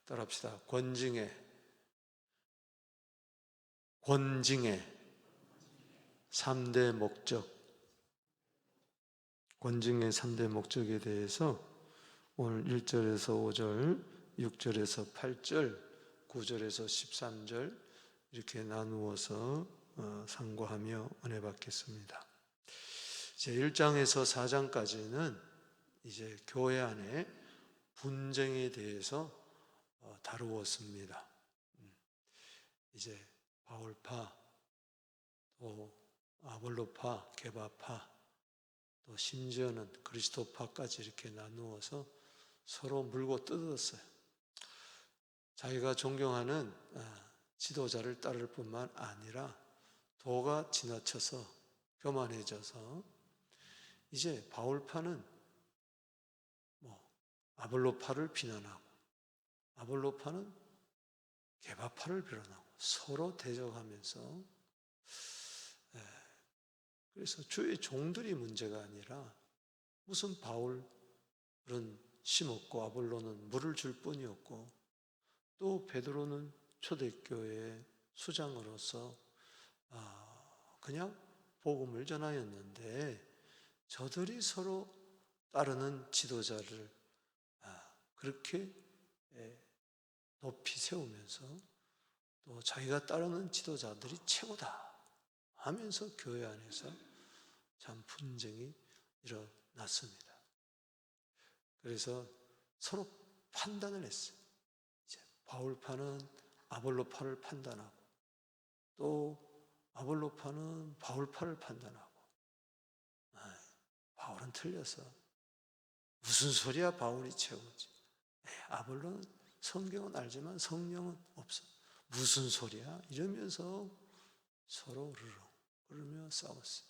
따라합시다. 권징의 3대 목적, 권징의 3대 목적에 대해서 오늘 1절에서 5절, 6절에서 8절, 9절에서 13절 이렇게 나누어서 상고하며 은혜 받겠습니다. 제 1장에서 4장까지는 이제 교회 안에 분쟁에 대해서 다루었습니다. 이제 바울파, 또 아볼로파, 게바파, 또 심지어는 그리스도파까지 이렇게 나누어서 서로 물고 뜯었어요. 자기가 존경하는 지도자를 따를 뿐만 아니라 도가 지나쳐서 교만해져서 이제 바울파는 아볼로파를 비난하고 아볼로파는 게바파를 비난하고 서로 대적하면서, 그래서 주의 종들이 문제가 아니라 무슨 바울은 심었고 아볼로는 물을 줄 뿐이었고 또 베드로는 초대교회의 수장으로서 그냥 복음을 전하였는데 저들이 서로 따르는 지도자를 그렇게 높이 세우면서 또 자기가 따르는 지도자들이 최고다 하면서 교회 안에서 참 분쟁이 일어났습니다. 그래서 서로 판단을 했어요. 이제 바울파는 아볼로파를 판단하고 또 아볼로파는 바울파를 판단하고, 바울은 틀려서 무슨 소리야 바울이 최고지, 아볼로는 성경은 알지만 성령은 없어, 무슨 소리야 이러면서 서로 그러며 싸웠어요.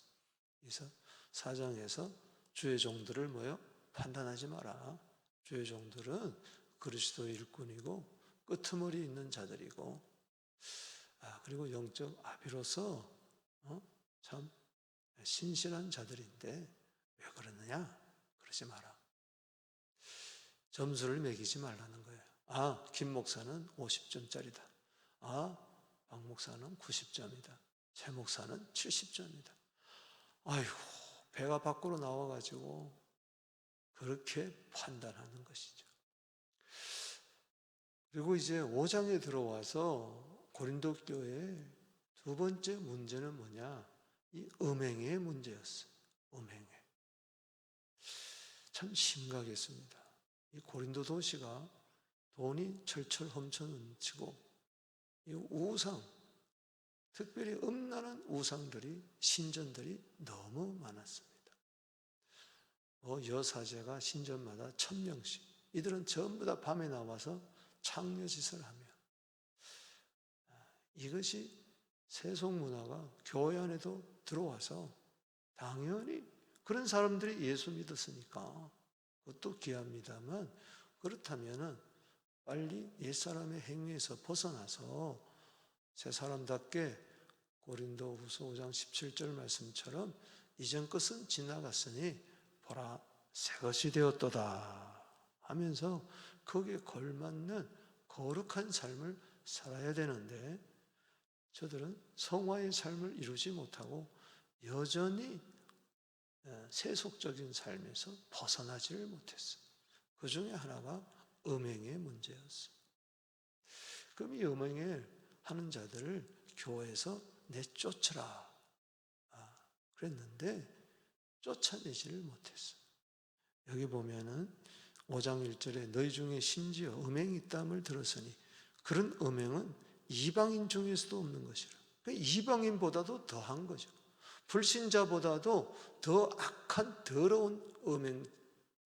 그래서 4장에서 주의 종들을 판단하지 마라. 주의 종들은 그리스도 일꾼이고 끄트머리 있는 자들이고 그리고 영적 아비로서 참 신실한 자들인데 왜 그러느냐? 그러지 마라. 점수를 매기지 말라는 거예요. 김 목사는 50점짜리다. 박 목사는 90점이다. 최 목사는 70점이다. 아이고, 배가 밖으로 나와가지고 그렇게 판단하는 것이죠. 그리고 이제 5장에 들어와서 고린도 교회의 두 번째 문제는 뭐냐? 이 음행의 문제였어요. 음행의. 참 심각했습니다. 이 고린도 도시가 돈이 철철 훔쳐 넘치고 이 우상, 특별히 음란한 우상들이, 신전들이 너무 많았습니다. 여사제가 신전마다 1000명씩, 이들은 전부 다 밤에 나와서 창녀짓을 하며, 이것이 세속문화가 교회 안에도 들어와서 당연히 그런 사람들이 예수 믿었으니까 그것도 귀합니다만, 그렇다면 빨리 옛사람의 행위에서 벗어나서 새 사람답게 고린도 후서 5장 17절 말씀처럼 이전 것은 지나갔으니 보라 새 것이 되었도다 하면서 거기에 걸맞는 거룩한 삶을 살아야 되는데, 저들은 성화의 삶을 이루지 못하고 여전히 세속적인 삶에서 벗어나지를 못했어요. 그 중에 하나가 음행의 문제였어요. 그럼 이 음행을 하는 자들을 교회에서 내쫓으라 그랬는데 쫓아내지를 못했어요. 여기 보면은 5장 1절에 너희 중에 심지어 음행이 있다함을 들었으니, 그런 음행은 이방인 중에서도 없는 것이라. 그러니까 이방인보다도 더한 거죠. 불신자보다도 더 악한 더러운 음행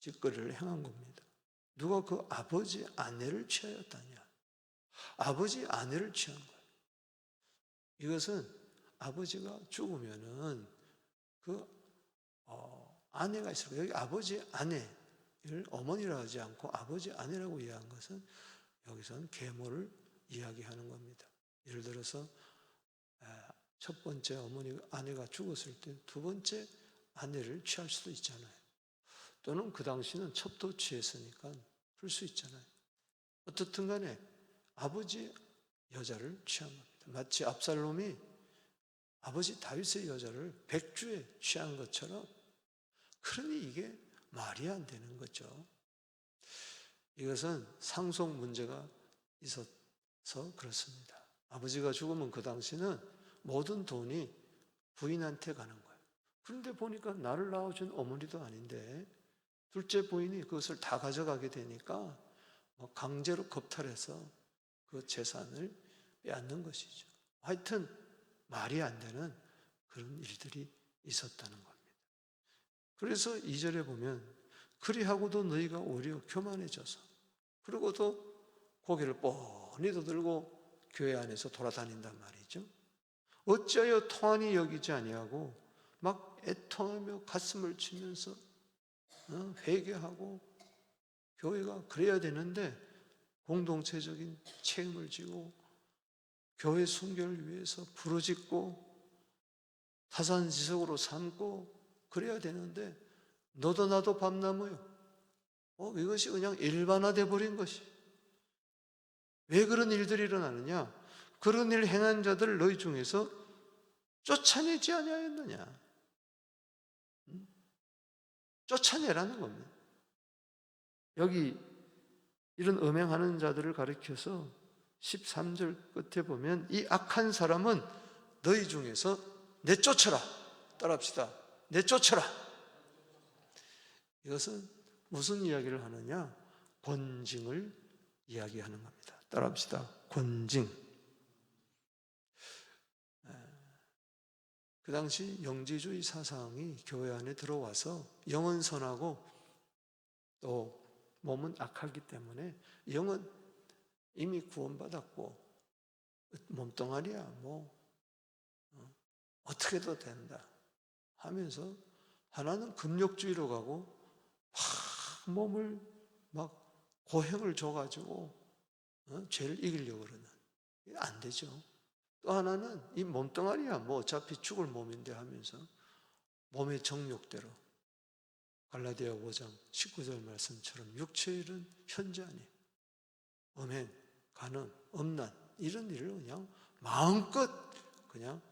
짓거리를 행한 겁니다. 누가 그 아버지 아내를 취하였다냐? 아버지 아내를 취한 거예요. 이것은 아버지가 죽으면은 그 아내가 있을 거예요. 여기 아버지 아내를 어머니라고 하지 않고 아버지 아내라고 이해한 것은 여기서는 계모를 이야기하는 겁니다. 예를 들어서 첫 번째 아내가 죽었을 때 두 번째 아내를 취할 수도 있잖아요. 또는 그 당시는 첩도 취했으니까 풀 수 있잖아요. 어떻든 간에 아버지 여자를 취한 겁니다. 마치 압살롬이 아버지 다윗의 여자를 백주에 취한 것처럼, 그러니 이게 말이 안 되는 거죠. 이것은 상속 문제가 있어서 그렇습니다. 아버지가 죽으면 그 당시는 모든 돈이 부인한테 가는 거예요. 그런데 보니까 나를 낳아준 어머니도 아닌데 둘째 부인이 그것을 다 가져가게 되니까 강제로 겁탈해서 그 재산을 빼앗는 것이죠. 하여튼 말이 안 되는 그런 일들이 있었다는 겁니다. 그래서 2절에 보면 그리하고도 너희가 오히려 교만해져서, 그리고도 고개를 뻔히 들고 교회 안에서 돌아다닌단 말이죠. 어찌하여 통한이 여기지 아니하고 막 애통하며 가슴을 치면서 회개하고, 교회가 그래야 되는데 공동체적인 책임을 지고 교회 순결을 위해서 부르짖고 타산지석으로 삼고 그래야 되는데 너도 나도 밤나무요. 이것이 그냥 일반화돼 버린 것이. 왜 그런 일들이 일어나느냐? 그런 일 행한 자들 너희 중에서 쫓아내지 아니하였느냐? 쫓아내라는 겁니다. 여기 이런 음행하는 자들을 가리켜서 13절 끝에 보면 이 악한 사람은 너희 중에서 내쫓아라. 따라합시다. 내쫓아라. 이것은 무슨 이야기를 하느냐? 권징을 이야기하는 겁니다. 따라합시다. 권징. 그 당시 영지주의 사상이 교회 안에 들어와서 영은 선하고 또 몸은 악하기 때문에 영은 이미 구원받았고 몸뚱아리야 어떻게도 된다 하면서 하나는 금욕주의로 가고 몸을 막 고행을 줘가지고 죄를 이기려고 그러는. 안 되죠. 또 하나는 이 몸뚱아리야 어차피 죽을 몸인데 하면서 몸의 정욕대로 갈라디아 5장 19절 말씀처럼 육체의 일은 현재 아니에요. 음행, 간음, 음란 이런 일을 그냥 마음껏 그냥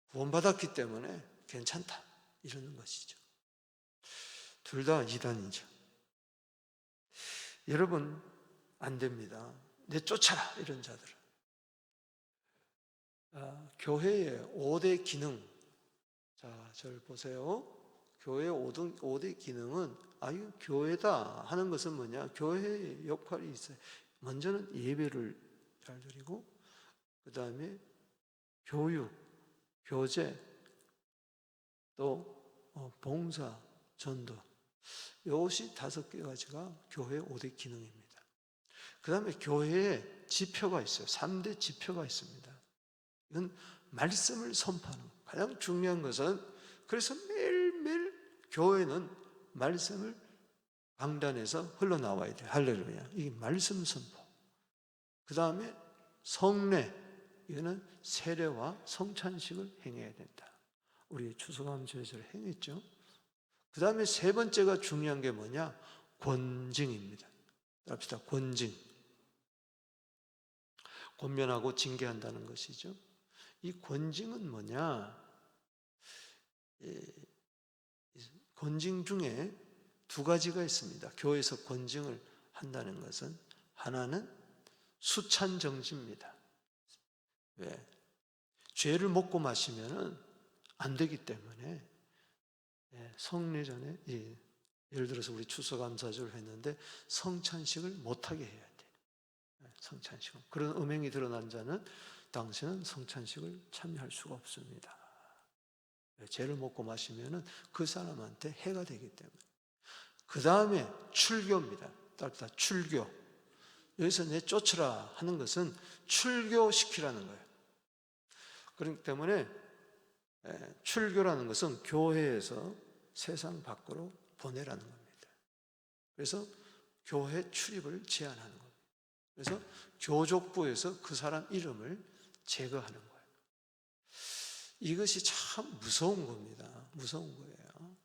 구원받았기 때문에 괜찮다 이러는 것이죠. 둘 다 이단이죠. 여러분 안 됩니다. 내쫓아라 이런 자들을. 교회의 5대 기능. 자, 저를 보세요. 교회의 5대 기능은 이거 교회다 하는 것은 뭐냐? 교회의 역할이 있어요. 먼저는 예배를 잘 드리고, 그 다음에 교육, 교제, 또 봉사, 전도. 이것이 5가지가 교회의 5대 기능입니다. 그 다음에 교회에 지표가 있어요. 3대 지표가 있습니다. 이건 말씀을 선포하는 것. 가장 중요한 것은, 그래서 매일매일 교회는 말씀을 강단에서 흘러나와야 돼요. 할렐루야. 이게 말씀 선포. 그 다음에 성례. 이거는 세례와 성찬식을 행해야 된다. 우리 추수감사절을 행했죠. 그 다음에 3번째가 중요한 게 뭐냐? 권징입니다. 합시다. 권징. 권면하고 징계한다는 것이죠. 이 권징은 뭐냐? 권징 중에 2가지가 있습니다. 교회에서 권징을 한다는 것은, 하나는 수찬정지입니다. 왜? 죄를 먹고 마시면 안 되기 때문에 성례 전에 예를 들어서 우리 추수감사절을 했는데 성찬식을 못하게 해야 돼. 성찬식은. 그런 음행이 드러난 자는 당신은 성찬식을 참여할 수가 없습니다. 죄를 먹고 마시면 그 사람한테 해가 되기 때문에. 그 다음에 출교입니다. 따라 출교. 여기서 내쫓으라 하는 것은 출교시키라는 거예요. 그렇기 때문에 출교라는 것은 교회에서 세상 밖으로 보내라는 겁니다. 그래서 교회 출입을 제한하는 겁니다. 그래서 교족부에서 그 사람 이름을 제거하는 거예요. 이것이 참 무서운 겁니다. 무서운 거예요.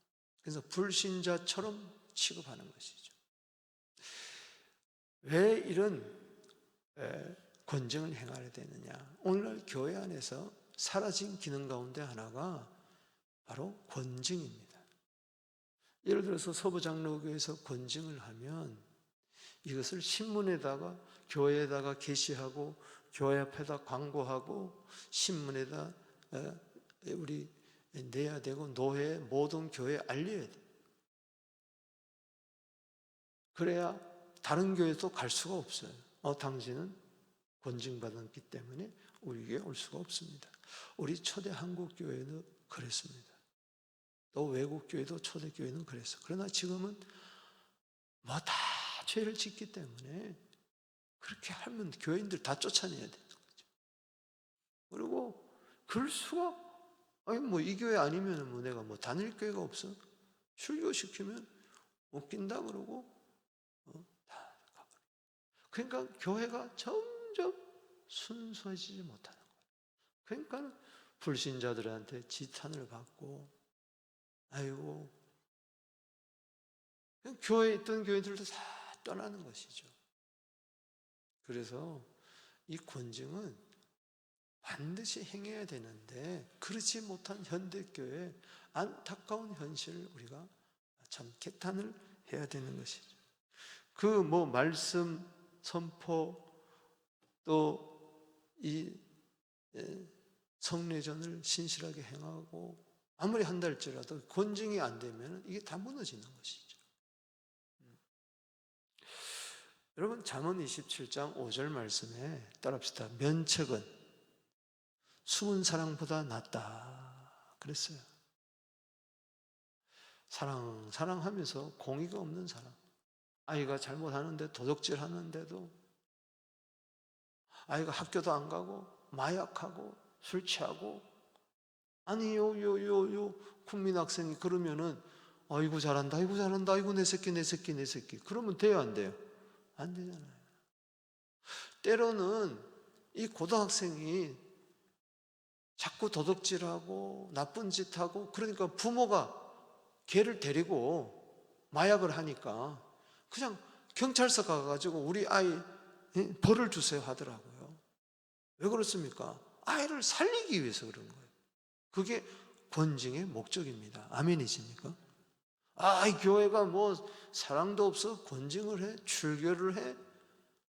그래서 불신자처럼 취급하는 것이죠. 왜 이런 권증을 행하게 되느냐? 오늘날 교회 안에서 사라진 기능 가운데 하나가 바로 권증입니다. 예를 들어서 서부장로교에서 권증을 하면 이것을 신문에다가 교회에다가 게시하고 교회 앞에다 광고하고 신문에다 우리 내야 되고 노회 모든 교회에 알려야 돼. 그래야 다른 교회도 갈 수가 없어요. 당신은 권증받았기 때문에 우리 교회에 올 수가 없습니다. 우리 초대 한국 교회는 그랬습니다. 또 외국 교회도 초대 교회는 그랬어. 그러나 지금은 뭐 다 죄를 짓기 때문에 그렇게 하면 교인들 다 쫓아내야 되는 거죠. 그리고 그럴 수가, 아니 뭐 이 교회 아니면 뭐 내가 뭐 다닐 교회가 없어. 출교시키면 웃긴다 그러고 다 가버려. 그러니까 교회가 점점 순수해지지 못하는 거예요. 그러니까 불신자들한테 지탄을 받고, 아이고 교회에 있던 교회들도 다 떠나는 것이죠. 그래서 이 권증은 반드시 행해야 되는데 그렇지 못한 현대교회 안타까운 현실을 우리가 참 개탄을 해야 되는 것이죠. 그 뭐 말씀 선포 또 이 성례전을 신실하게 행하고 아무리 한 달째라도 권증이 안 되면 이게 다 무너지는 것이죠. 여러분 잠언 27장 5절 말씀에 따라합시다. 면책은 숨은 사랑보다 낫다 그랬어요. 사랑하면서 공의가 없는 사랑. 아이가 잘못하는데 도둑질 하는데도, 아이가 학교도 안 가고 마약하고 술 취하고, 아니 요 국민학생이 그러면은 아이고 잘한다 아이고 내 새끼 그러면 돼요 안 돼요? 안 되잖아요. 때로는 이 고등학생이 자꾸 도둑질하고 나쁜 짓하고, 그러니까 부모가 걔를 데리고 마약을 하니까 그냥 경찰서 가가지고 우리 아이 벌을 주세요 하더라고요. 왜 그렇습니까? 아이를 살리기 위해서 그런 거예요. 그게 권증의 목적입니다. 아멘이십니까? 이 교회가 뭐 사랑도 없어 권증을 해? 출교를 해?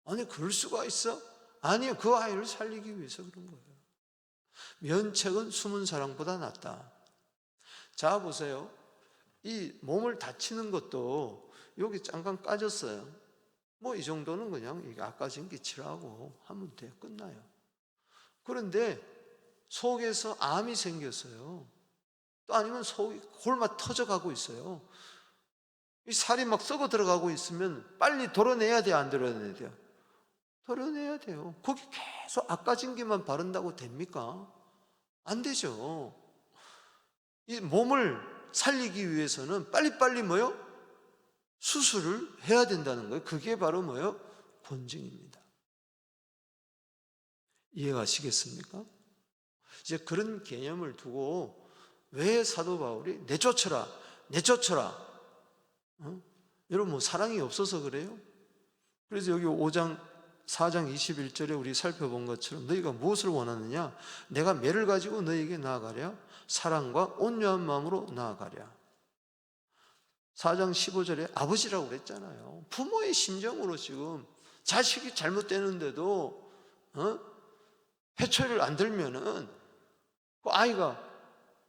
아니 그럴 수가 있어? 아니요, 그 아이를 살리기 위해서 그런 거예요. 면책은 숨은 사랑보다 낫다. 자 보세요. 이 몸을 다치는 것도 여기 잠깐 까졌어요. 뭐 이 정도는 그냥 이게 아까진 게 치료하고 하면 돼요. 끝나요. 그런데 속에서 암이 생겼어요. 또 아니면 속이 골마 터져가고 있어요. 이 살이 막 썩어 들어가고 있으면 빨리 도려내야 돼요, 안 도려내야 돼요? 도려내야 돼요. 거기 계속 아까진기만 바른다고 됩니까? 안 되죠. 이 몸을 살리기 위해서는 빨리빨리 뭐요? 수술을 해야 된다는 거예요. 그게 바로 뭐요? 권증입니다. 이해가시겠습니까? 이제 그런 개념을 두고 왜 사도 바울이 내쫓으라 여러분 뭐 사랑이 없어서 그래요? 그래서 여기 4장 21절에 우리 살펴본 것처럼 너희가 무엇을 원하느냐? 내가 매를 가지고 너희에게 나아가랴? 사랑과 온유한 마음으로 나아가랴. 4장 15절에 아버지라고 그랬잖아요. 부모의 심정으로 지금 자식이 잘못되는데도 회초리를 안 들면은 그 아이가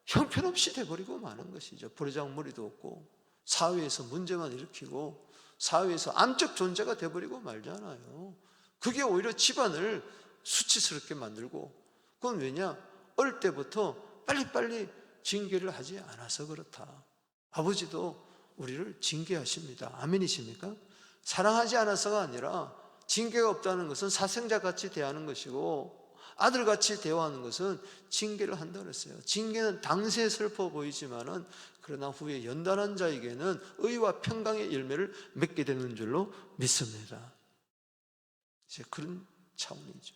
형편없이 돼버리고 마는 것이죠. 버르장머리도 없고 사회에서 문제만 일으키고 사회에서 암적 존재가 돼버리고 말잖아요. 그게 오히려 집안을 수치스럽게 만들고, 그건 왜냐? 어릴 때부터 빨리빨리 징계를 하지 않아서 그렇다. 아버지도 우리를 징계하십니다. 아멘이십니까? 사랑하지 않아서가 아니라 징계가 없다는 것은 사생자같이 대하는 것이고 아들같이 대화하는 것은 징계를 한다고 했어요. 징계는 당시에 슬퍼 보이지만은 그러나 후에 연단한 자에게는 의와 평강의 열매를 맺게 되는 줄로 믿습니다. 이제 그런 차원이죠.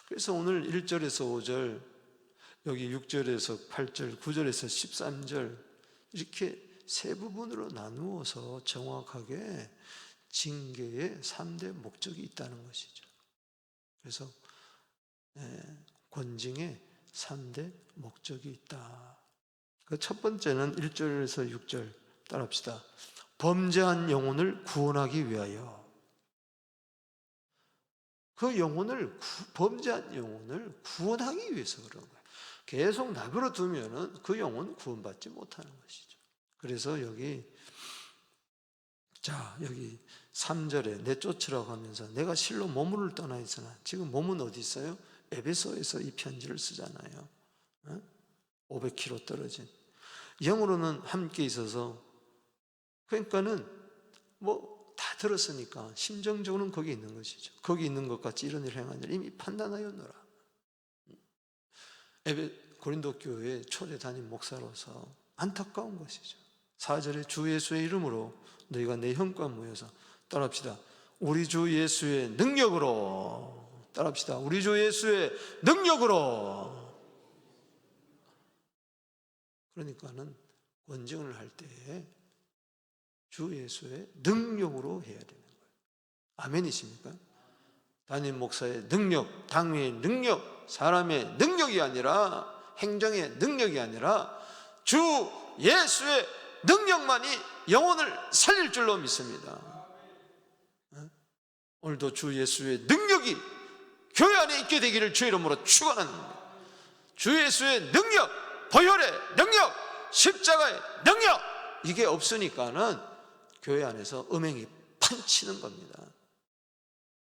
그래서 오늘 1절에서 5절, 여기 6절에서 8절, 9절에서 13절 이렇게 세 부분으로 나누어서 정확하게 징계의 3대 목적이 있다는 것이죠. 그래서 권징의 3대 목적이 있다. 그 첫 번째는 1절에서 6절 따라합시다. 범죄한 영혼을 구원하기 위하여. 그 범죄한 영혼을 구원하기 위해서 그런 거예요. 계속 나그러 두면은 그 영혼은 구원받지 못하는 것이죠. 그래서 여기 3절에 내쫓으라고 하면서 내가 실로 몸을 떠나 있으나, 지금 몸은 어디 있어요? 에베소에서 이 편지를 쓰잖아요. 500km 떨어진. 영으로는 함께 있어서, 그러니까는 다 들었으니까 심정적으로는 거기 있는 것이죠. 거기 있는 것 같이 이런 일을 행한 일 이미 판단하였노라. 고린도 교회의 초대 담임 목사로서 안타까운 것이죠. 4절에 주 예수의 이름으로 너희가 내 형과 모여서, 따라합시다. 우리 주 예수의 능력으로. 따라합시다. 우리 주 예수의 능력으로. 그러니까는 권징을 할 때에 주 예수의 능력으로 해야 되는 거예요. 아멘이십니까? 담임 목사의 능력, 당회의 능력, 사람의 능력이 아니라, 행정의 능력이 아니라 주 예수의 능력만이 영혼을 살릴 줄로 믿습니다. 오늘도 주 예수의 능력이 교회 안에 있게 되기를 주의 이름으로 축원합니다. 주 예수의 능력, 보혈의 능력, 십자가의 능력, 이게 없으니까는 교회 안에서 음행이 판치는 겁니다.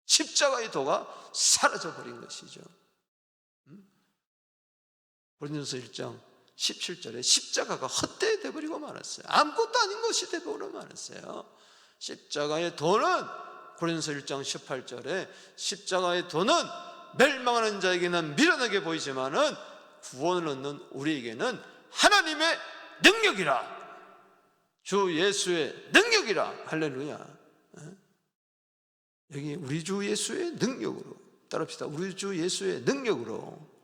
십자가의 도가 사라져 버린 것이죠. 고린도서 1장 17절에 십자가가 헛되이 버리고 말았어요. 아무것도 아닌 것이 되버리고 말았어요. 십자가의 도는, 고린도서 1장 18절에 십자가의 도는 멸망하는 자에게는 미련하게 보이지만은 구원을 얻는 우리에게는 하나님의 능력이라. 주 예수의 능력이라. 할렐루야. 여기 우리 주 예수의 능력으로. 따라합시다. 우리 주 예수의 능력으로.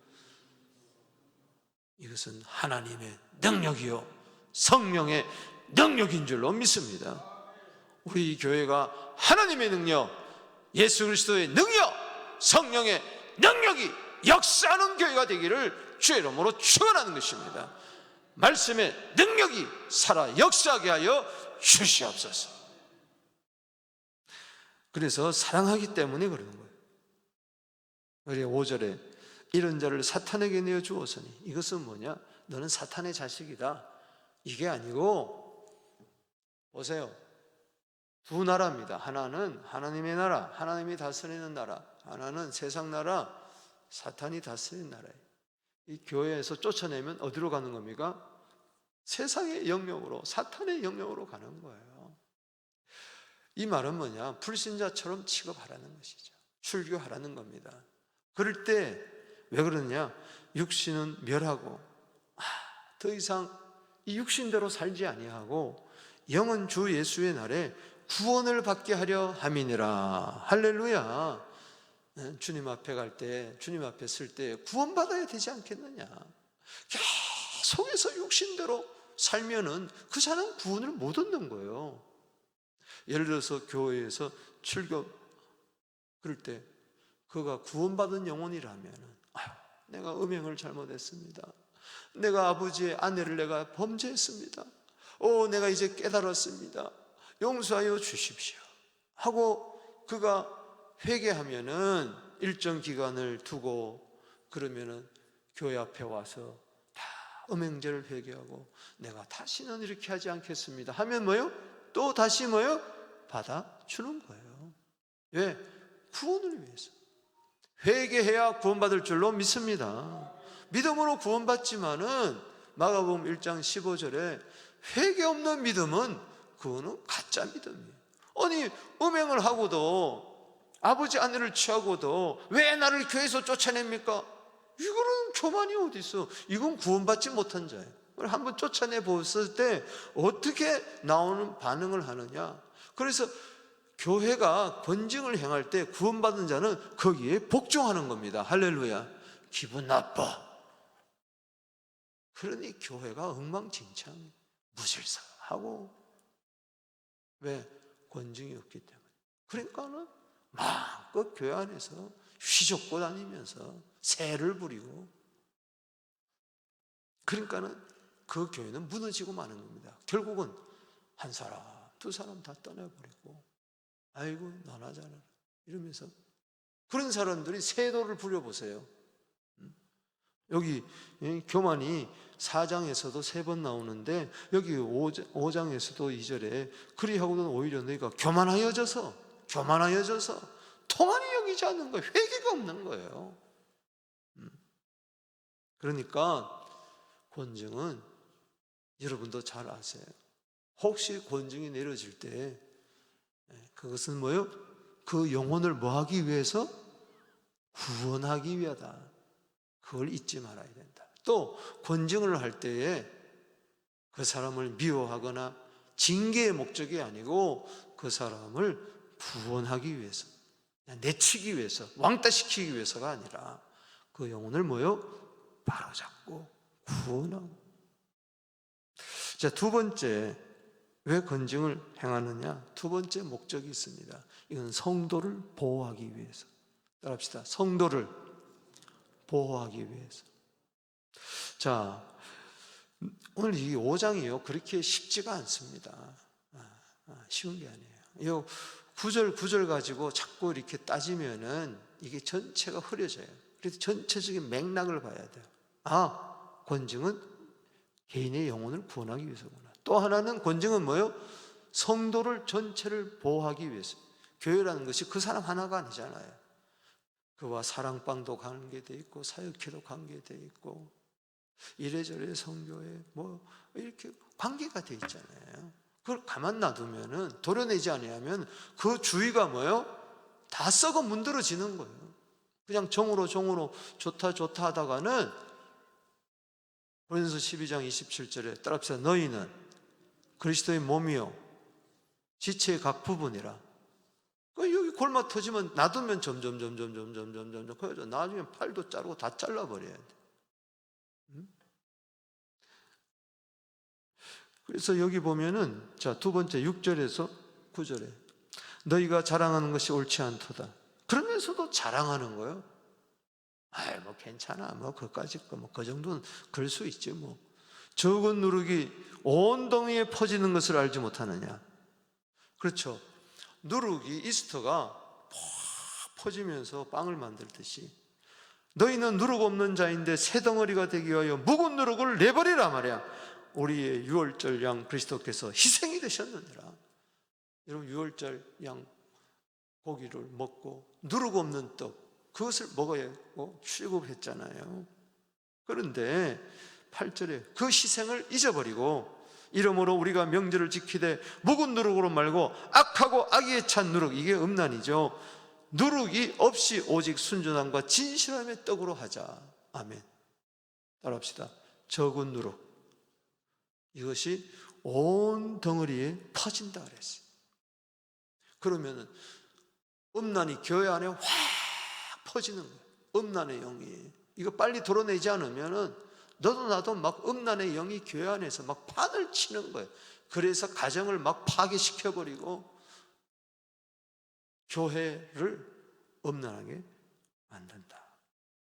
이것은 하나님의 능력이요 성령의 능력인 줄로 믿습니다. 우리 교회가 하나님의 능력, 예수 그리스도의 능력, 성령의 능력이 역사하는 교회가 되기를 주의 이름으로 축원하는 것입니다. 말씀의 능력이 살아 역사하게 하여 주시옵소서. 그래서 사랑하기 때문에 그러는 거예요. 우리 5절에 이런 자를 사탄에게 내어 주었으니, 이것은 뭐냐? 너는 사탄의 자식이다, 이게 아니고, 보세요. 두 나라입니다. 하나는 하나님의 나라, 하나님이 다스리는 나라. 하나는 세상 나라, 사탄이 다스리는 나라예요. 이 교회에서 쫓아내면 어디로 가는 겁니까? 세상의 영역으로, 사탄의 영역으로 가는 거예요. 이 말은 뭐냐? 불신자처럼 취급하라는 것이죠. 출교하라는 겁니다. 그럴 때 왜 그러느냐? 육신은 멸하고 더 이상 이 육신대로 살지 아니하고 영은 주 예수의 날에 구원을 받게 하려 함이니라. 할렐루야. 주님 앞에 갈 때, 주님 앞에 쓸 때 구원받아야 되지 않겠느냐? 계속해서 육신대로 살면은 그 사람은 구원을 못 얻는 거예요. 예를 들어서 교회에서 출교 그럴 때 그가 구원받은 영혼이라면은, 내가 음행을 잘못했습니다. 내가 아버지의 아내를 내가 범죄했습니다. 내가 이제 깨달았습니다. 용서하여 주십시오 하고 그가 회개하면은 일정 기간을 두고, 그러면은 교회 앞에 와서 다 음행죄를 회개하고 내가 다시는 이렇게 하지 않겠습니다 하면 뭐요? 또 다시 뭐요? 받아주는 거예요. 왜? 구원을 위해서. 회개해야 구원받을 줄로 믿습니다. 믿음으로 구원받지만은 마가복음 1장 15절에 회개 없는 믿음은 그거는 가짜 믿음이에요. 아니 음행을 하고도 아버지 아내를 취하고도 왜 나를 교회에서 쫓아냅니까? 이거는 교만이 어디 있어? 이건 구원받지 못한 자예요. 한번 쫓아내 보았을 때 어떻게 나오는 반응을 하느냐? 그래서 교회가 권징을 행할 때 구원받은 자는 거기에 복종하는 겁니다. 할렐루야. 기분 나빠. 그러니 교회가 엉망진창, 무질서하고. 왜? 권징이 없기 때문에. 그러니까는 마음껏 교회 안에서 휘젓고 다니면서 새를 부리고, 그러니까는 그 교회는 무너지고 마는 겁니다. 결국은 한 사람, 두 사람 다 떠나버리고, 아이고 너나 잘하라 이러면서, 그런 사람들이 세도를 부려보세요. 여기 교만이 4장에서도 3번 나오는데, 여기 5장에서도 2절에 그리하고는 오히려 너희가 교만하여져서 통한이 여기지 않는 거예요. 회개가 없는 거예요. 그러니까 권증은 여러분도 잘 아세요. 혹시 권증이 내려질 때 그것은 뭐예요? 그 영혼을 뭐 하기 위해서? 구원하기 위하다. 그걸 잊지 말아야 된다. 또 권증을 할 때에 그 사람을 미워하거나 징계의 목적이 아니고 그 사람을 구원하기 위해서, 내치기 위해서, 왕따시키기 위해서가 아니라 그 영혼을 뭐요? 바로잡고 구원하고. 자, 두 번째, 왜 권증을 행하느냐? 두 번째 목적이 있습니다. 이건 성도를 보호하기 위해서. 따라합시다. 성도를 보호하기 위해서. 자, 오늘 이 5장이요 그렇게 쉽지가 않습니다. 쉬운 게 아니에요. 이 구절 가지고 자꾸 이렇게 따지면은 이게 전체가 흐려져요. 그래서 전체적인 맥락을 봐야 돼요. 권증은 개인의 영혼을 구원하기 위해서구나. 또 하나는 권증은 뭐예요? 성도를 전체를 보호하기 위해서. 교회라는 것이 그 사람 하나가 아니잖아요. 그와 사랑방도 관계되어 있고, 사역회도 관계되어 있고, 이래저래 성교에 뭐 이렇게 관계가 되어 있잖아요. 그걸 가만 놔두면은, 도려내지 아니하면 그 주위가 뭐예요? 다 썩어 문드러지는 거예요. 그냥 정으로 좋다 하다가는, 고린도서 12장 27절에 따라합시다. 너희는 그리스도의 몸이요 지체의 각 부분이라. 여기 골마 터지면 놔두면 점점 커져. 나중에 팔도 자르고 다 잘라버려야 돼. 그래서 여기 보면은, 자, 두 번째 6절에서 9절에 너희가 자랑하는 것이 옳지 않도다. 그러면서도 자랑하는 거예요. 뭐 괜찮아, 뭐 그까짓 거, 뭐 그 정도는 그럴 수 있지 뭐. 적은 누룩이 온 동이에 퍼지는 것을 알지 못하느냐. 그렇죠. 누룩이, 이스트가 팍 퍼지면서 빵을 만들듯이 너희는 누룩 없는 자인데 새 덩어리가 되기 위하여 묵은 누룩을 내버리라 말이야. 우리의 유월절 양 그리스도께서 희생이 되셨느니라. 여러분, 유월절 양 고기를 먹고 누룩 없는 떡, 그것을 먹어야 출애굽했잖아요. 그런데 8절에 그 희생을 잊어버리고, 이러므로 우리가 명절을 지키되 묵은 누룩으로 말고 악하고 악의에 찬 누룩, 이게 음란이죠. 누룩이 없이 오직 순전함과 진실함의 떡으로 하자. 아멘. 따라합시다. 적은 누룩, 이것이 온 덩어리에 퍼진다 그랬어요. 그러면은 음란이 교회 안에 확 퍼지는 거예요. 음란의 영이. 이거 빨리 도려내지 않으면은 너도 나도 막 음란의 영이 교회 안에서 막 판을 치는 거예요. 그래서 가정을 막 파괴시켜버리고 교회를 음란하게 만든다.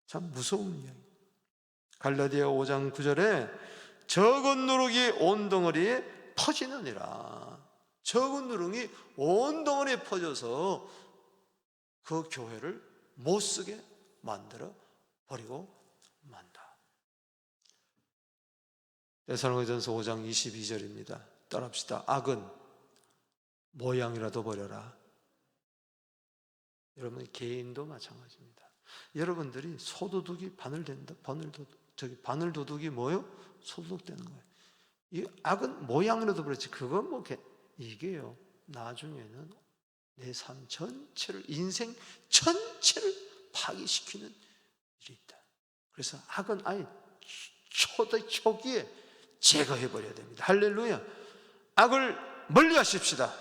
참 무서운 이야기. 갈라디아 5장 9절에 적은 누룩이 온 덩어리에 퍼지느니라. 적은 누룩이 온 덩어리에 퍼져서 그 교회를 못쓰게 만들어 버리고 만다. 데살로니가전서 5장 22절입니다. 따라합시다. 악은 모양이라도 버려라. 여러분, 개인도 마찬가지입니다. 여러분들이 소도둑이 바늘도둑이 뭐예요? 소도둑되는 거예요. 이 악은 모양이라도 버렸지. 그건 뭐 이게요, 나중에는 내 삶 전체를, 인생 전체를 파괴시키는 일이 있다. 그래서 악은 아예 초기에 제거해버려야 됩니다. 할렐루야. 악을 멀리 하십시다.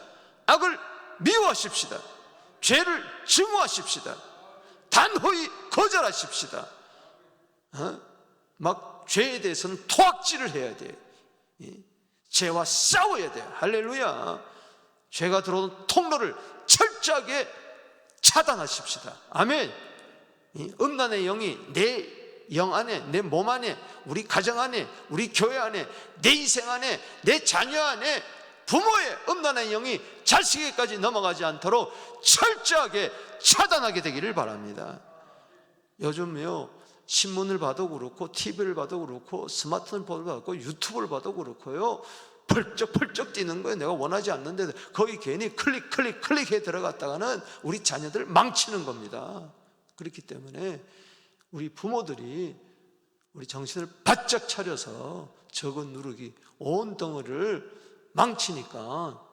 악을 미워하십시다. 죄를 증오하십시다. 단호히 거절하십시다. 막 죄에 대해서는 토악질을 해야 돼요. 죄와 싸워야 돼요. 할렐루야. 죄가 들어오는 통로를 철저하게 차단하십시다. 아멘. 이 음란의 영이 내 영 안에, 내 몸 안에, 우리 가정 안에, 우리 교회 안에, 내 인생 안에, 내 자녀 안에 부모의 음란의 영이 자식에게까지 넘어가지 않도록 철저하게 차단하게 되기를 바랍니다. 요즘요, 신문을 봐도 그렇고 TV를 봐도 그렇고 스마트폰을 봐도 그렇고 유튜브를 봐도 그렇고요, 펄쩍펄쩍 뛰는 거예요. 내가 원하지 않는데 거기 괜히 클릭해 들어갔다가는 우리 자녀들 망치는 겁니다. 그렇기 때문에 우리 부모들이 우리 정신을 바짝 차려서 저거 누르기 온 덩어리를 망치니까,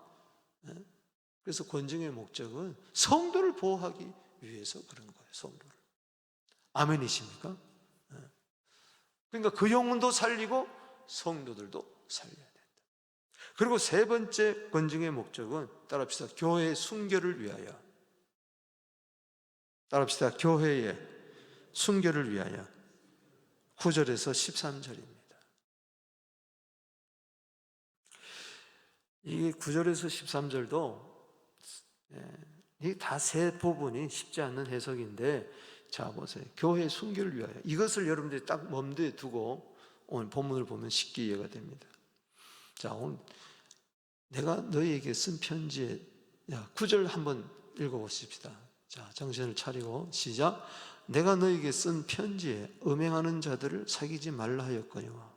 그래서 권증의 목적은 성도를 보호하기 위해서 그런 거예요. 성도를. 아멘이십니까? 그러니까 그 영혼도 살리고 성도들도 살려야 된다. 그리고 세 번째 권증의 목적은, 따라합시다, 교회의 순결을 위하여. 따라합시다, 교회의 순결을 위하여. 9절에서 13절입니다. 이게 9절에서 13절도 이게 다 세 부분이 쉽지 않는 해석인데, 자 보세요. 교회의 순결을 위하여. 이것을 여러분들이 딱 멈대에 두고 오늘 본문을 보면 쉽게 이해가 됩니다. 자, 오늘 내가 너희에게 쓴 편지에, 9절 한번 읽어보십시다. 자, 정신을 차리고 시작. 내가 너희에게 쓴 편지에 음행하는 자들을 사귀지 말라 하였거니와.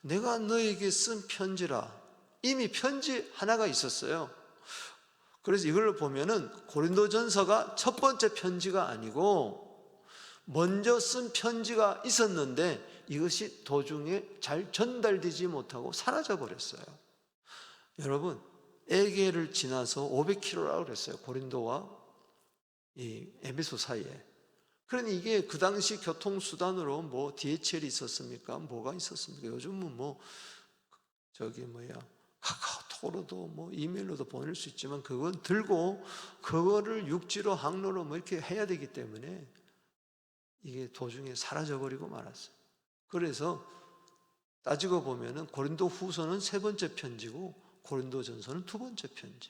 내가 너희에게 쓴 편지라. 이미 편지 하나가 있었어요. 그래서 이걸 보면은 고린도전서가 첫 번째 편지가 아니고 먼저 쓴 편지가 있었는데 이것이 도중에 잘 전달되지 못하고 사라져 버렸어요. 여러분, 에게를 지나서 500km라고 그랬어요. 고린도와 이 에베소 사이에. 그러니 이게 그 당시 교통수단으로 뭐 DHL이 있었습니까? 뭐가 있었습니까? 요즘은 카카오톡으로도 이메일로도 보낼 수 있지만 그건 들고 그거를 육지로 항로로 이렇게 해야 되기 때문에 이게 도중에 사라져버리고 말았어요. 그래서 따지고 보면은 고린도 후서는 세 번째 편지고 고린도전서는 두 번째 편지.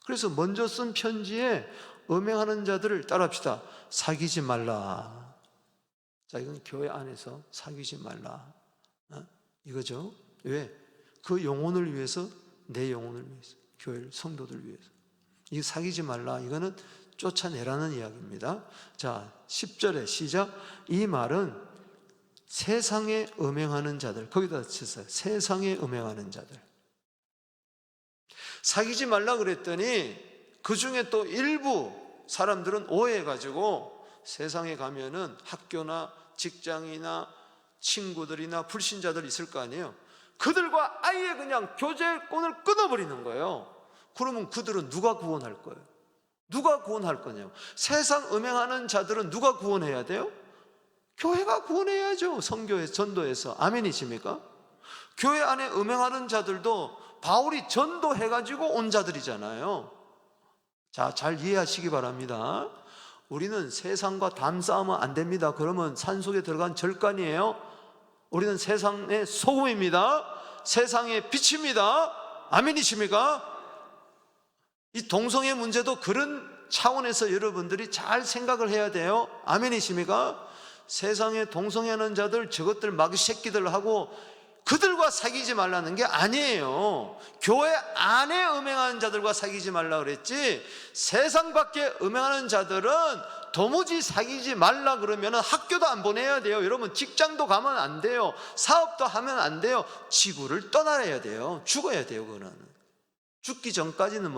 그래서 먼저 쓴 편지에 음행하는 자들을, 따라합시다, 사귀지 말라. 자, 이건 교회 안에서 사귀지 말라, 이거죠. 왜? 그 영혼을 위해서, 내 영혼을 위해서, 교회를, 성도들 위해서. 이 사귀지 말라, 이거는 쫓아내라는 이야기입니다. 자, 10절에 시작. 이 말은 세상에 음행하는 자들, 거기다 쳤어요. 세상에 음행하는 자들. 사귀지 말라 그랬더니 그 중에 또 일부 사람들은 오해해가지고 세상에 가면은 학교나 직장이나 친구들이나 불신자들 있을 거 아니에요. 그들과 아예 그냥 교제권을 끊어버리는 거예요. 그러면 그들은 누가 구원할 거예요? 누가 구원할 거냐고. 세상 음행하는 자들은 누가 구원해야 돼요? 교회가 구원해야죠. 선교회, 전도해서. 아멘이십니까? 교회 안에 음행하는 자들도 바울이 전도해가지고 온 자들이잖아요. 자, 잘 이해하시기 바랍니다. 우리는 세상과 담싸우면 안 됩니다. 그러면 산속에 들어간 절간이에요. 우리는 세상의 소금입니다. 세상의 빛입니다. 아멘이십니까? 이 동성애 문제도 그런 차원에서 여러분들이 잘 생각을 해야 돼요. 아멘이십니까? 세상에 동성애하는 자들, 저것들 마귀 새끼들 하고 그들과 사귀지 말라는 게 아니에요. 교회 안에 음행하는 자들과 사귀지 말라 그랬지, 세상 밖에 음행하는 자들은 도무지 사귀지 말라 그러면 학교도 안 보내야 돼요. 여러분, 직장도 가면 안 돼요. 사업도 하면 안 돼요. 지구를 떠나야 돼요. 죽어야 돼요. 그거는 죽기 전까지는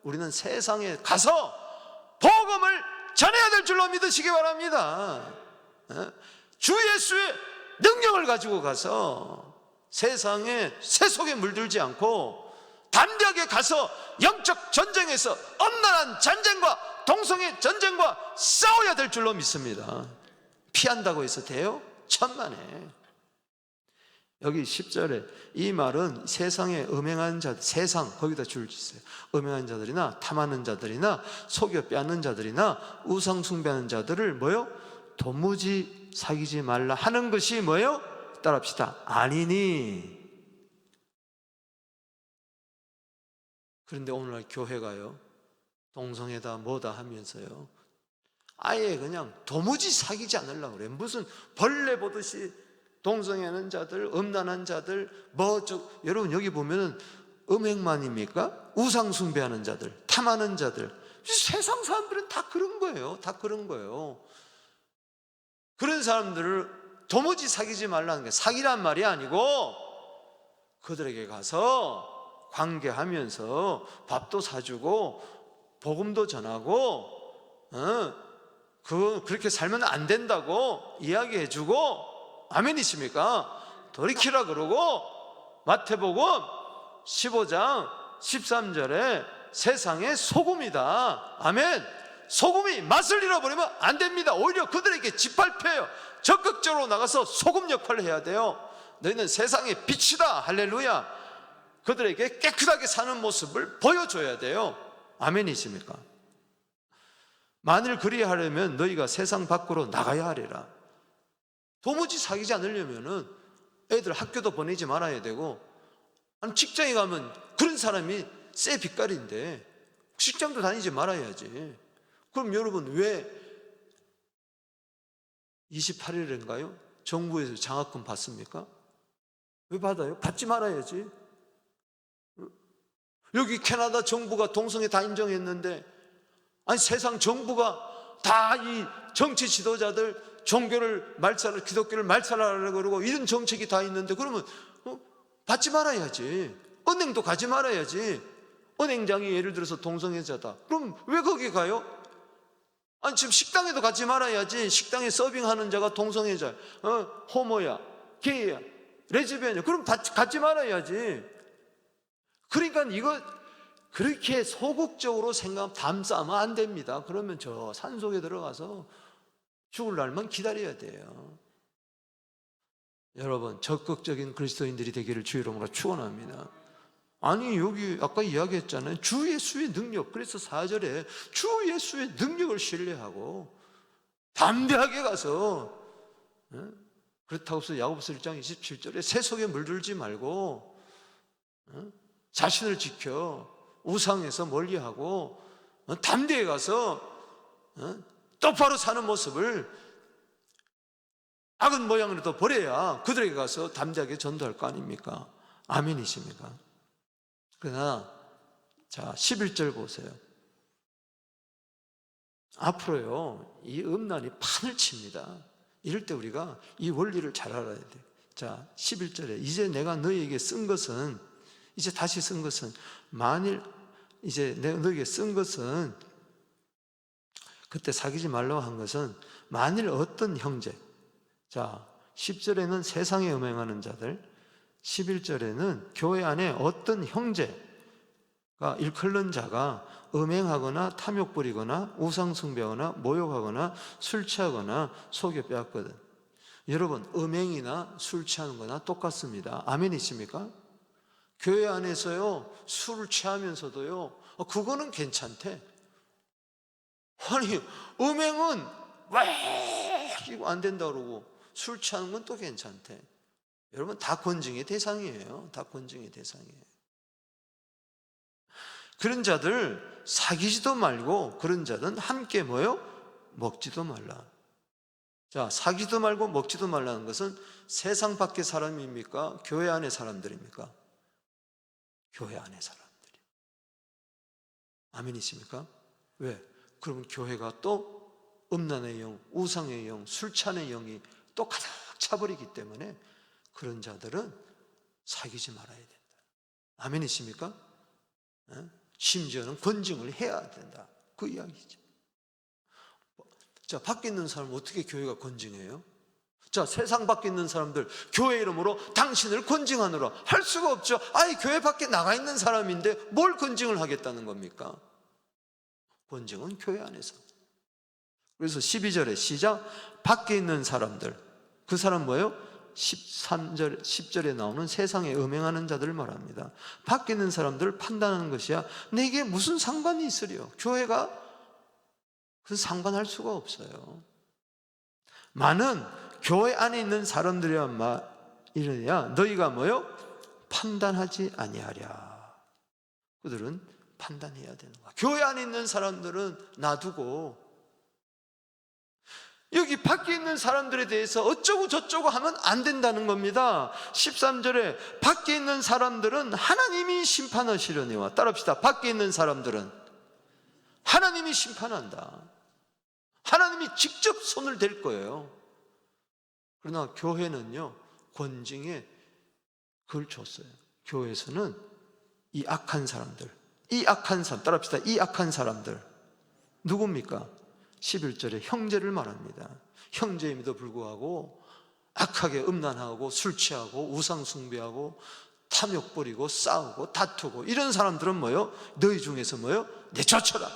우리는 세상에 가서 복음을 전해야 될 줄로 믿으시기 바랍니다. 주 예수의 능력을 가지고 가서 세상에 세속에 물들지 않고 담대하게 가서 영적 전쟁에서 엄란한 전쟁과 동성애 전쟁과 싸워야 될 줄로 믿습니다. 피한다고 해서 돼요? 천만에. 여기 10절에 이 말은 세상에 음행하는 자들, 세상 거기다 줄 짓어요. 음행하는 자들이나 탐하는 자들이나 속여 빼앗는 자들이나 우상 숭배하는 자들을 도무지 사귀지 말라 하는 것이 따라합시다. 아니니. 그런데 오늘날 교회가요, 동성애다 뭐다 하면서요, 아예 그냥 도무지 사귀지 않으려고 그래요. 무슨 벌레 보듯이 동성애하는 자들, 음란한 자들, 여러분 여기 보면은 음행만입니까? 우상 숭배하는 자들, 탐하는 자들, 세상 사람들은 다 그런 거예요. 다 그런 거예요. 그런 사람들을 도무지 사귀지 말라는 게, 사귀란 말이 아니고 그들에게 가서 관계하면서 밥도 사주고 복음도 전하고 그렇게 살면 안 된다고 이야기해주고, 아멘이십니까? 돌이키라 그러고, 마태복음 15장 13절에 세상의 소금이다. 아멘. 소금이 맛을 잃어버리면 안 됩니다. 오히려 그들에게 짓밟혀요. 적극적으로 나가서 소금 역할을 해야 돼요. 너희는 세상의 빛이다. 할렐루야. 그들에게 깨끗하게 사는 모습을 보여줘야 돼요. 아멘이십니까? 만일 그리하려면 너희가 세상 밖으로 나가야 하리라. 도무지 사귀지 않으려면은 애들 학교도 보내지 말아야 되고, 아니 직장에 가면 그런 사람이 새 빛깔인데 직장도 다니지 말아야지. 그럼 여러분 왜 28일인가요? 정부에서 장학금 받습니까? 왜 받아요? 받지 말아야지. 여기 캐나다 정부가 동성애 다 인정했는데, 아니 세상 정부가 다 이 정치 지도자들 종교를 기독교를 말살하려고 그러고 이런 정책이 다 있는데, 그러면 받지 말아야지. 은행도 가지 말아야지. 은행장이 예를 들어서 동성애자다. 그럼 왜 거기 가요? 아니 지금 식당에도 가지 말아야지. 식당에 서빙하는 자가 동성애자, 호모야, 게이야, 레즈비언이야. 그럼 가지 말아야지. 그러니까 이거 그렇게 소극적으로 담싸면 안 됩니다. 그러면 저 산속에 들어가서 죽을 날만 기다려야 돼요. 여러분, 적극적인 그리스도인들이 되기를 주의 이름으로 축원합니다. 아니 여기 아까 이야기했잖아요. 주 예수의 능력. 그래서 4절에 주 예수의 능력을 신뢰하고 담대하게 가서, 그렇다고 해서 야고보서 1장 27절에 세속에 물들지 말고 자신을 지켜 우상에서 멀리하고 담대히 가서 똑바로 사는 모습을 악은 모양으로도 버려야 그들에게 가서 담대하게 전도할 거 아닙니까? 아멘이십니까? 그러나 자 11절 보세요. 앞으로요 이 음란이 판을 칩니다. 이럴 때 우리가 이 원리를 잘 알아야 돼요. 자 11절에 이제 내가 너희에게 쓴 것은, 이제 다시 쓴 것은, 만일 이제 내가 너희에게 쓴 것은, 그때 사귀지 말라고 한 것은 만일 어떤 형제, 자 10절에는 세상에 음행하는 자들, 11절에는 교회 안에 어떤 형제가 일컬는 자가 음행하거나 탐욕 부리거나 우상 숭배하거나 모욕하거나 술 취하거나 속여 빼앗거든. 여러분 음행이나 술 취하는 거나 똑같습니다. 아멘이십니까? 교회 안에서요 술을 취하면서도요 그거는 괜찮대. 아니 음행은 왜 이거 안 된다 그러고 술 취하는 건 또 괜찮대. 여러분 다 권징의 대상이에요. 다 권징의 대상이에요. 그런 자들 사귀지도 말고, 그런 자들은 함께 먹지도 말라. 자, 사귀지도 말고 먹지도 말라는 것은 세상 밖의 사람입니까? 교회 안의 사람들입니까? 교회 안의 사람들이. 아멘이십니까? 왜? 그러면 교회가 또 음란의 영, 우상의 영, 술 취하는 영이 또 가득 차버리기 때문에 그런 자들은 사귀지 말아야 된다. 아멘이십니까? 심지어는 권징을 해야 된다. 그 이야기죠. 자, 밖에 있는 사람은 어떻게 교회가 권징해요? 자, 세상 밖에 있는 사람들 교회 이름으로 당신을 권징하노라 할 수가 없죠. 아니 교회 밖에 나가 있는 사람인데 뭘 권징을 하겠다는 겁니까? 권징은 교회 안에서. 그래서 12절에 시작, 밖에 있는 사람들, 그 사람 뭐예요? 13절, 10절에 나오는 세상에 음행하는 자들을 말합니다. 밖에 있는 사람들을 판단하는 것이야 내게 무슨 상관이 있으려? 교회가 그 상관할 수가 없어요. 많은 교회 안에 있는 사람들이야 이러냐 너희가 판단하지 아니하랴. 그들은 판단해야 되는 거야. 교회 안에 있는 사람들은 놔두고 여기 밖에 있는 사람들에 대해서 어쩌고 저쩌고 하면 안 된다는 겁니다. 13절에 밖에 있는 사람들은 하나님이 심판하시려니와, 따라합시다. 밖에 있는 사람들은 하나님이 심판한다. 하나님이 직접 손을 댈 거예요. 그러나 교회는요, 권징에 그걸 줬어요. 교회에서는 이 악한 사람들, 따라합시다. 이 악한 사람들 누굽니까? 11절에 형제를 말합니다. 형제임에도 불구하고 악하게 음란하고 술 취하고 우상 숭배하고 탐욕 부리고 싸우고 다투고 이런 사람들은 뭐요? 너희 중에서 뭐요? 내쫓아라.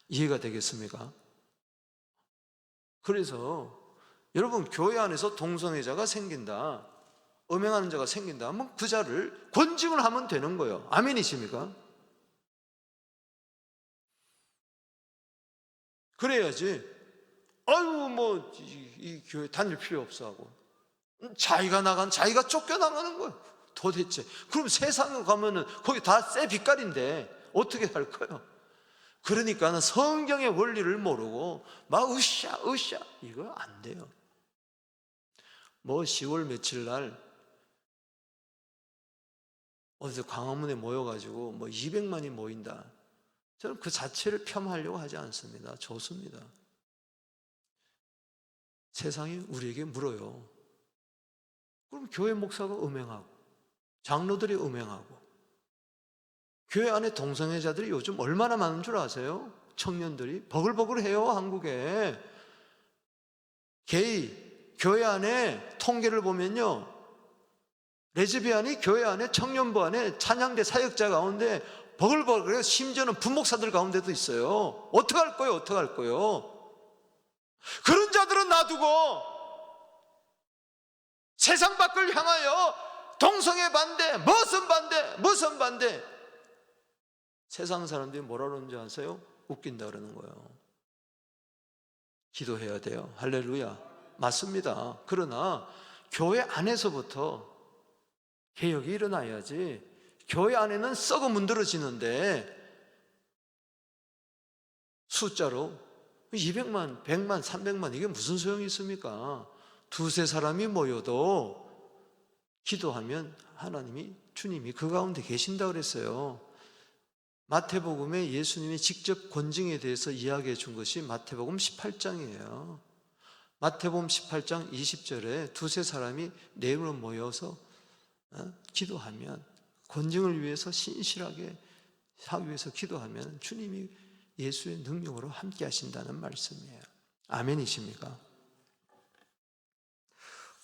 이해가 되겠습니까? 그래서 여러분, 교회 안에서 동성애자가 생긴다, 음행하는 자가 생긴다 하면 그 자를 권징을 하면 되는 거예요. 아멘이십니까? 그래야지 아유 뭐 이 교회 다닐 필요 없어 하고 자기가 쫓겨나가는 거예요. 도대체 그럼 세상에 가면은 거기 다 새 빛깔인데 어떻게 할 거예요? 그러니까 성경의 원리를 모르고 막 으쌰 이거 안 돼요. 뭐 10월 며칠 날 어디서 광화문에 모여가지고 뭐 200만이 모인다, 저는 그 자체를 폄하하려고 하지 않습니다. 좋습니다. 세상이 우리에게 물어요. 그럼 교회 목사가 음행하고 장로들이 음행하고 교회 안에 동성애자들이 요즘 얼마나 많은 줄 아세요? 청년들이 버글버글해요. 한국에 게이, 교회 안에 통계를 보면요, 레즈비안이 교회 안에 청년부 안에 찬양대 사역자 가운데 버글버글해요. 심지어는 부목사들 가운데도 있어요. 어떡할 거예요? 그런 자들은 놔두고 세상 밖을 향하여 동성애 반대, 무슨 반대. 세상 사람들이 뭐라 그러는지 아세요? 웃긴다 그러는 거예요. 기도해야 돼요. 할렐루야. 맞습니다. 그러나 교회 안에서부터 개혁이 일어나야지. 교회 안에는 썩어 문드러지는데 숫자로 200만, 100만, 300만 이게 무슨 소용이 있습니까? 두세 사람이 모여도 기도하면 주님이 그 가운데 계신다 그랬어요. 마태복음에 예수님이 직접 권징에 대해서 이야기해 준 것이 마태복음 18장이에요. 마태복음 18장 20절에 두세 사람이 내 이름으로 모여서 기도하면, 권징을 위해서 신실하게 하기 위해서 기도하면 주님이 예수의 능력으로 함께 하신다는 말씀이에요. 아멘이십니까?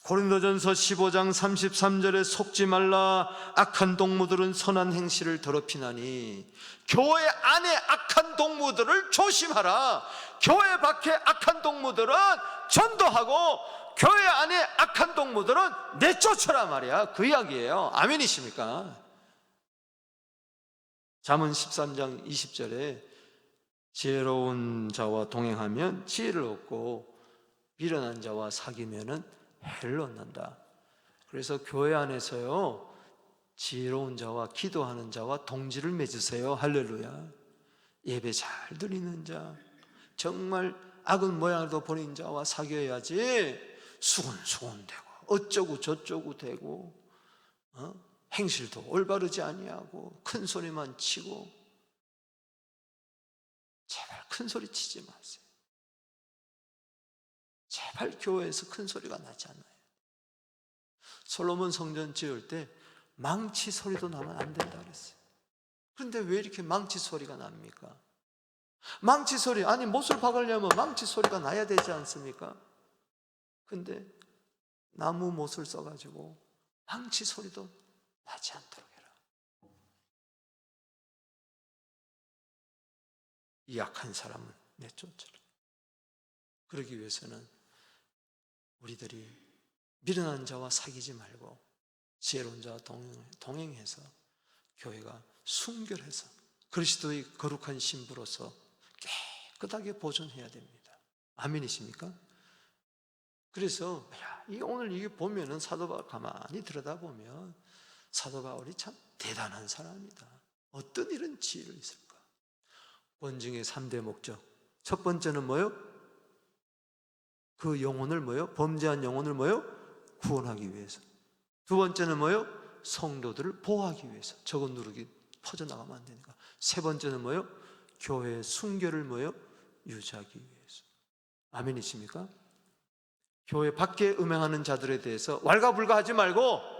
고린도전서 15장 33절에 속지 말라, 악한 동무들은 선한 행실을 더럽히나니. 교회 안에 악한 동무들을 조심하라. 교회 밖에 악한 동무들은 전도하고 교회 안에 악한 동무들은 내쫓아라 말이야. 그 이야기예요. 아멘이십니까? 잠언 13장 20절에 지혜로운 자와 동행하면 지혜를 얻고 미련한 자와 사귀면은 해를 얻는다. 그래서 교회 안에서요, 지혜로운 자와 기도하는 자와 동지를 맺으세요. 할렐루야. 예배 잘 드리는 자, 정말 악은 모양도 보는 자와 사귀어야지 수군수군 되고 어쩌고 저쩌고 되고 행실도 올바르지 아니하고 큰 소리만 치고. 제발 큰 소리 치지 마세요. 제발 교회에서 큰 소리가 나지 않아요. 솔로몬 성전 지을 때 망치 소리도 나면 안 된다 그랬어요. 그런데 왜 이렇게 망치 소리가 납니까? 망치 소리, 아니 못을 박으려면 망치 소리가 나야 되지 않습니까? 근데 나무 못을 써가지고 망치 소리도 나지 않도록 해라. 이 약한 사람은 내쫓으라. 그러기 위해서는 우리들이 미련한 자와 사귀지 말고 지혜로운 자와 동행해서 교회가 순결해서 그리스도의 거룩한 신부로서 깨끗하게 보존해야 됩니다. 아멘이십니까? 그래서 오늘 이게 보면은 사도 바울 가만히 들여다보면 사도 바울이 참 대단한 사람이다. 어떤 이런 지혜를 있을까? 권징의 3대 목적. 첫 번째는 뭐요? 그 영혼을 뭐요? 범죄한 영혼을 뭐요? 구원하기 위해서. 두 번째는 뭐요? 성도들을 보호하기 위해서. 저건 누르기 퍼져나가면 안 되니까. 세 번째는 뭐요? 교회의 순결을 뭐요? 유지하기 위해서. 아멘이십니까? 교회 밖에 음행하는 자들에 대해서 왈가불가하지 말고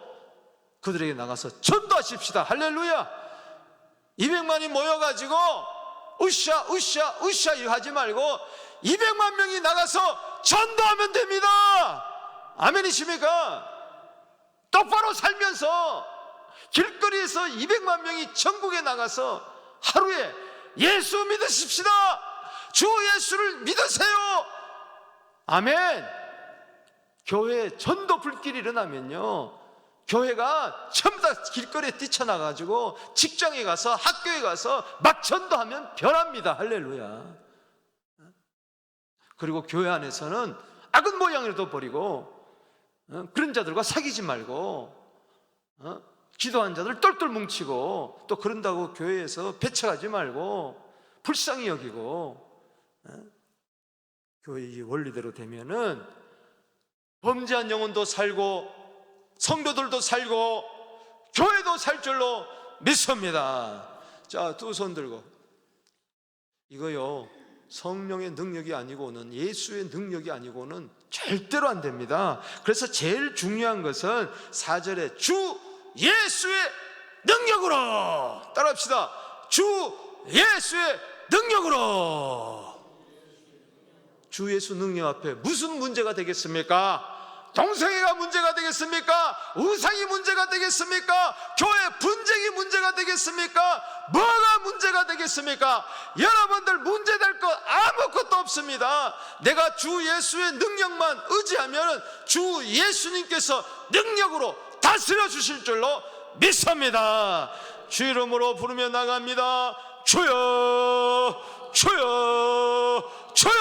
그들에게 나가서 전도하십시다. 할렐루야. 200만이 모여가지고 으쌰 으쌰 으쌰 이거 하지 말고 200만 명이 나가서 전도하면 됩니다. 아멘이십니까? 똑바로 살면서 길거리에서 200만 명이 전국에 나가서 하루에 예수 믿으십시다. 주 예수를 믿으세요. 아멘. 교회에 전도 불길이 일어나면요, 교회가 전부 다 길거리에 뛰쳐나가지고 직장에 가서 학교에 가서 막 전도하면 변합니다. 할렐루야. 그리고 교회 안에서는 악은 모양이라도 버리고 그런 자들과 사귀지 말고 기도한 자들 똘똘 뭉치고, 또 그런다고 교회에서 배척하지 말고 불쌍히 여기고, 교회의 원리대로 되면은 범죄한 영혼도 살고 성도들도 살고 교회도 살 줄로 믿습니다. 자, 두 손 들고. 이거요, 성령의 능력이 아니고는, 예수의 능력이 아니고는 절대로 안 됩니다. 그래서 제일 중요한 것은 4절에 주 예수의 능력으로, 따라합시다. 주 예수의 능력으로. 주 예수 능력 앞에 무슨 문제가 되겠습니까? 동성애가 문제가 되겠습니까? 우상이 문제가 되겠습니까? 교회 분쟁이 문제가 되겠습니까? 뭐가 문제가 되겠습니까? 여러분들 문제될 것 아무것도 없습니다. 내가 주 예수의 능력만 의지하면 주 예수님께서 능력으로 다스려 주실 줄로 믿습니다. 주 이름으로 부르며 나갑니다. 주여, 주여, 주여.